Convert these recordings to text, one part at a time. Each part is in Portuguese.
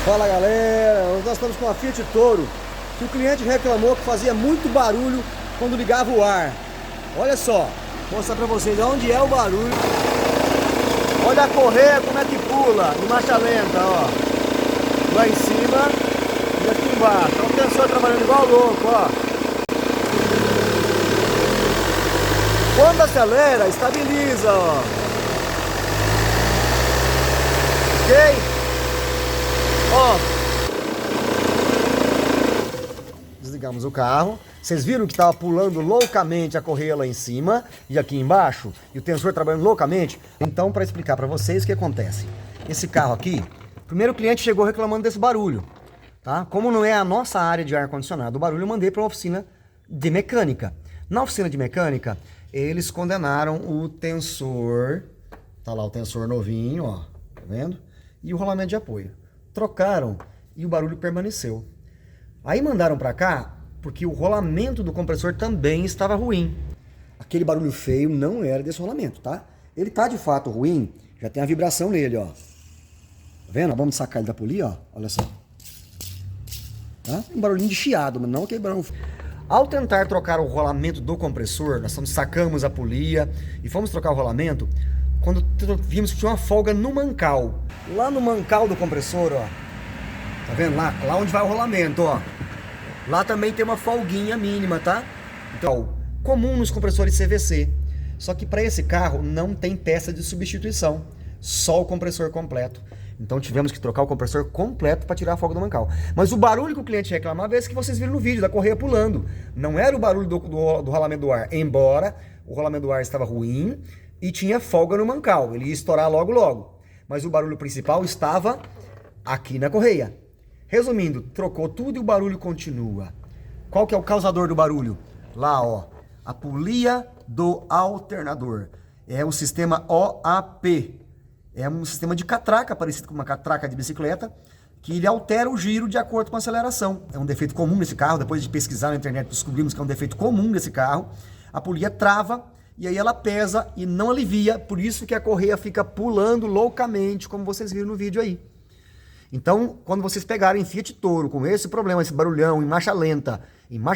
Fala galera, nós estamos com a Fiat Toro, que o cliente reclamou que fazia muito barulho quando ligava o ar. Olha só, vou mostrar pra vocês onde é o barulho. Olha a correia como é que pula, em marcha lenta, ó. Lá em cima e aqui embaixo. Olha o tensor trabalhando igual louco, ó. Quando acelera, estabiliza, ó. Ok? Ó, desligamos o carro. Vocês viram que estava pulando loucamente a correia lá em cima e aqui embaixo, e o tensor trabalhando loucamente? Então, para explicar para vocês o que acontece. Esse carro aqui, primeiro o cliente chegou reclamando desse barulho, tá? Como não é a nossa área de ar-condicionado, o barulho eu mandei para uma oficina de mecânica. Na oficina de mecânica, eles condenaram o tensor, tá lá o tensor novinho, ó, tá vendo? E o rolamento de apoio. Trocaram e o barulho permaneceu. Aí mandaram para cá porque o rolamento do compressor também estava ruim. Aquele barulho feio não era desse rolamento, tá? Ele tá de fato ruim, já tem a vibração nele, ó. Tá vendo? Vamos sacar ele da polia, ó. Olha só. Tá? Um barulhinho de chiado, mas não aquele barulho. Ao tentar trocar o rolamento do compressor, nós sacamos a polia e fomos trocar o rolamento. Quando vimos que tinha uma folga no mancal. Lá no mancal do compressor, ó. Tá vendo? Lá onde vai o rolamento, ó. Lá também tem uma folguinha mínima, tá? Então, comum nos compressores CVC. Só que para esse carro não tem peça de substituição. Só o compressor completo. Então tivemos que trocar o compressor completo para tirar a folga do mancal. Mas o barulho que o cliente reclamava é esse que vocês viram no vídeo, da correia pulando. Não era o barulho do rolamento do ar. Embora o rolamento do ar estava ruim e tinha folga no mancal. Ele ia estourar logo. Mas o barulho principal estava aqui na correia. Resumindo, trocou tudo e o barulho continua. Qual que é o causador do barulho? Lá, ó, a polia do alternador. É o sistema OAP. É um sistema de catraca, parecido com uma catraca de bicicleta, que ele altera o giro de acordo com a aceleração. É um defeito comum desse carro. Depois de pesquisar na internet, descobrimos que é um defeito comum desse carro. A polia trava e aí ela pesa e não alivia. Por isso que a correia fica pulando loucamente, como vocês viram no vídeo aí. Então, quando vocês pegarem Fiat Toro com esse problema, esse barulhão em marcha lenta,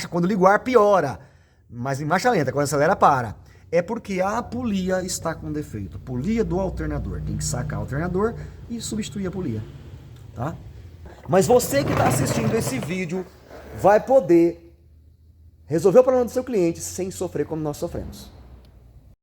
quando liga o ar piora, mas em marcha lenta, quando acelera para, é porque a polia está com defeito. A polia do alternador. Tem que sacar o alternador e substituir a polia, tá? Mas você que está assistindo esse vídeo vai poder resolver o problema do seu cliente sem sofrer como nós sofremos.